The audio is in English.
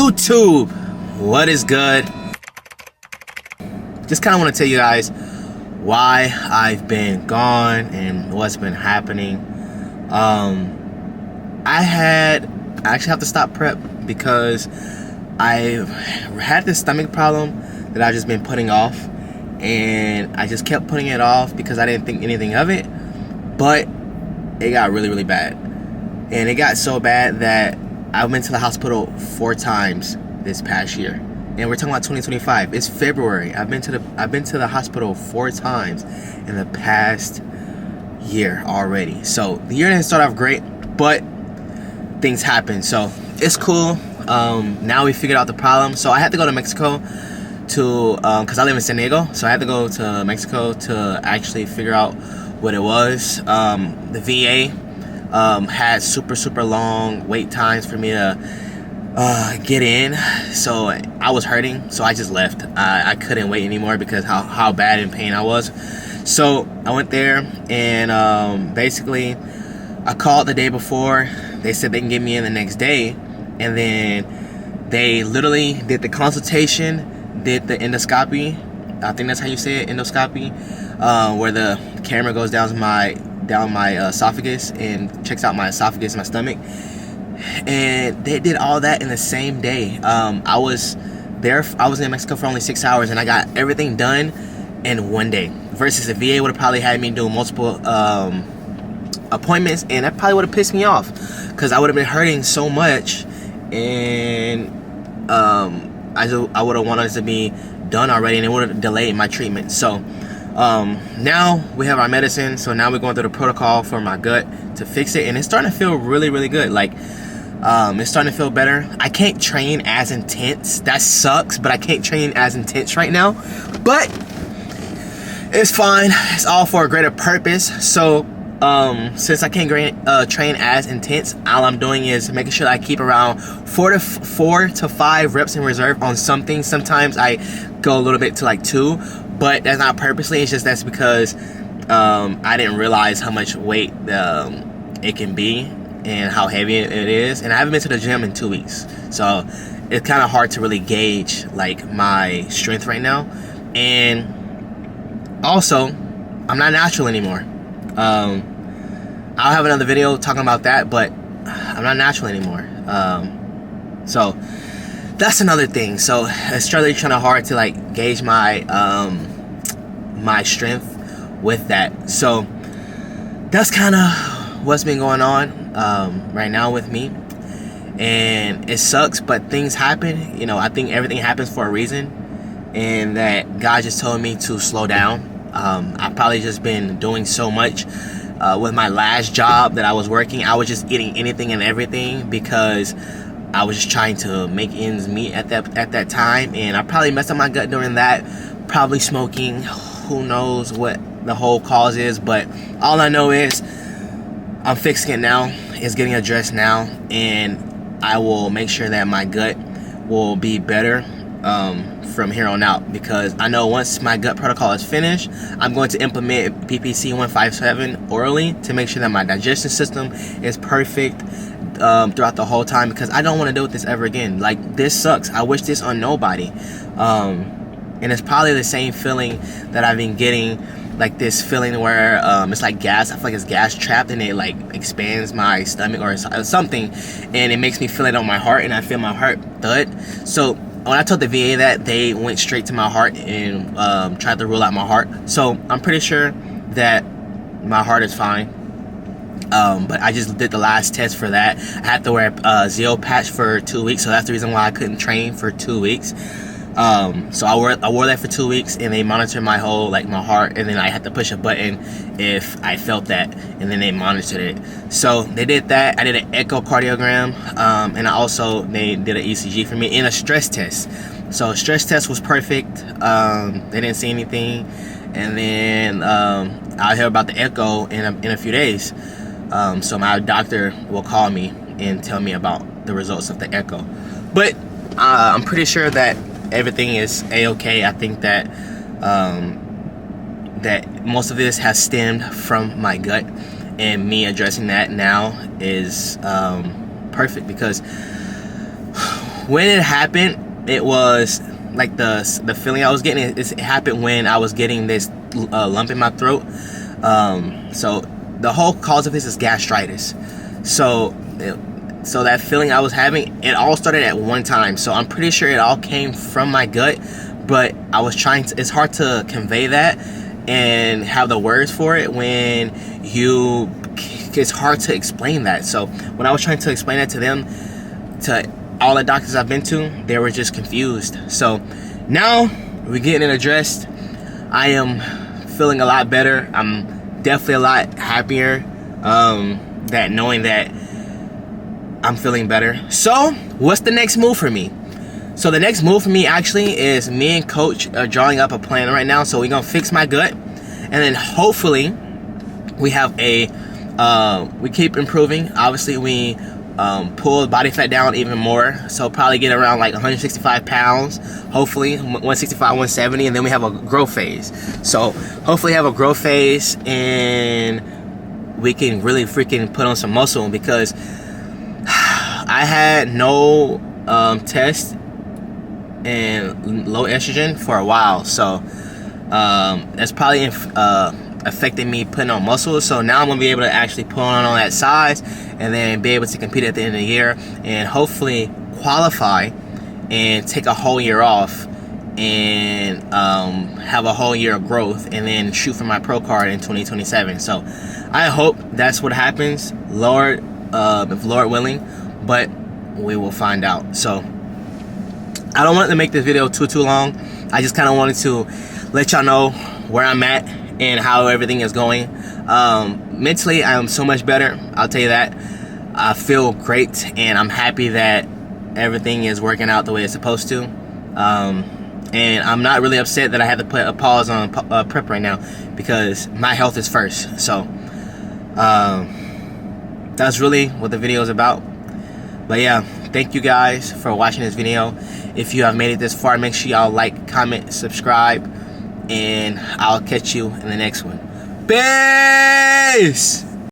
YouTube, what is good? Just kind of want to tell you guys why I've been gone and what's been happening. I actually have to stop prep because I had this stomach problem that I've just been putting off, and I just kept putting it off because I didn't think anything of it, but it got really bad. And it got so bad that I went to the hospital 4 times this past year. And we're talking about 2025. It's February. I've been to the hospital 4 times in the past year already. So the year didn't start off great, but things happen. So it's cool. Now we figured out the problem. So I had to go to Mexico to because I live in San Diego. So I had to go to Mexico to actually figure out what it was. The VA had super long wait times for me to get in, so I was hurting, so I just left. I couldn't wait anymore because how bad in pain I was. So I went there, and basically I called the day before. They said they can get me in the next day, and then they literally did the consultation, did the endoscopy. I think that's how you say it, endoscopy, where the camera goes down my esophagus and checks out my esophagus and my stomach. And they did all that in the same day. I was in Mexico for only 6 hours, and I got everything done in one day. Versus the VA would have probably had me do multiple appointments, and that probably would have pissed me off because I would have been hurting so much, and I would have wanted it to be done already, and it would have delayed my treatment. So now we have our medicine, so now we're going through the protocol for my gut to fix it, and it's starting to feel really good. Like it's starting to feel better. I can't train as intense. That sucks, but I can't train as intense right now, but it's fine. It's all for a greater purpose. So since I can't train as intense, all I'm doing is making sure that I keep around 4 to 5 reps in reserve on something. Sometimes I go a little bit to like 2, but that's not purposely. It's just that's because I didn't realize how much weight it can be and how heavy it is. And I haven't been to the gym in 2 weeks, so it's kind of hard to really gauge like my strength right now. And also, I'm not natural anymore. I'll have another video talking about that, but I'm not natural anymore. So that's another thing. So it's really hard to like gauge my my strength with that. So that's kind of what's been going on right now with me, and it sucks, but things happen. You know, I think everything happens for a reason, and that God just told me to slow down. I've probably just been doing so much with my last job that I was working. I was just eating anything and everything because I was just trying to make ends meet at that time, and I probably messed up my gut during that. Probably smoking. Who knows what the whole cause is, but all I know is I'm fixing it now. It's getting addressed now, and I will make sure that my gut will be better from here on out, because I know once my gut protocol is finished, I'm going to implement PPC 157 orally to make sure that my digestion system is perfect throughout the whole time, because I don't want to deal with this ever again. Like, this sucks. I wish this on nobody. And it's probably the same feeling that I've been getting, like this feeling where it's like gas. I feel like it's gas trapped, and it like expands my stomach or something, and it makes me feel it on my heart, and I feel my heart thud. So when I told the VA that, they went straight to my heart and tried to rule out my heart. So I'm pretty sure that my heart is fine. But I just did the last test for that. I had to wear a Zeo patch for 2 weeks, so that's the reason why I couldn't train for 2 weeks. So I wore that for 2 weeks, and they monitored my whole, like, my heart, and then I had to push a button if I felt that, and then they monitored it. So they did that. I did an echocardiogram, and they did an ECG for me and a stress test. So stress test was perfect. They didn't see anything, and then I'll hear about the echo in a few days. So my doctor will call me and tell me about the results of the echo. But I'm pretty sure that everything is a-okay. I think that that most of this has stemmed from my gut, and me addressing that now is perfect, because when it happened, it was like the feeling I was getting. It happened when I was getting this lump in my throat. So the whole cause of this is gastritis. So that feeling I was having, it all started at one time. So I'm pretty sure it all came from my gut, but I was trying to, it's hard to convey that and have the words for it when it's hard to explain that. So when I was trying to explain that to them, to all the doctors I've been to, they were just confused. So now we're getting it addressed. I am feeling a lot better. I'm definitely a lot happier, that knowing that I'm feeling better. So what's the next move for me? So the next move for me actually is me and coach are drawing up a plan right now. So we're gonna fix my gut, and then hopefully we have we keep improving. Obviously we pull body fat down even more, so probably get around like 165 pounds, hopefully 165, 170, and then we have a growth phase. So hopefully have a growth phase and we can really freaking put on some muscle, because I had no test and low estrogen for a while. So that's probably affecting me putting on muscle. So now I'm gonna be able to actually put on all that size and then be able to compete at the end of the year and hopefully qualify and take a whole year off and have a whole year of growth and then shoot for my pro card in 2027. So I hope that's what happens, Lord, if Lord willing, but we will find out. So I don't want to make this video too long. I just kind of wanted to let y'all know where I'm at and how everything is going. Mentally, I am so much better, I'll tell you that. I feel great, and I'm happy that everything is working out the way it's supposed to. And I'm not really upset that I had to put a pause on prep right now, because my health is first. So that's really what the video is about. But yeah, thank you guys for watching this video. If you have made it this far, make sure y'all like, comment, subscribe, and I'll catch you in the next one. Peace!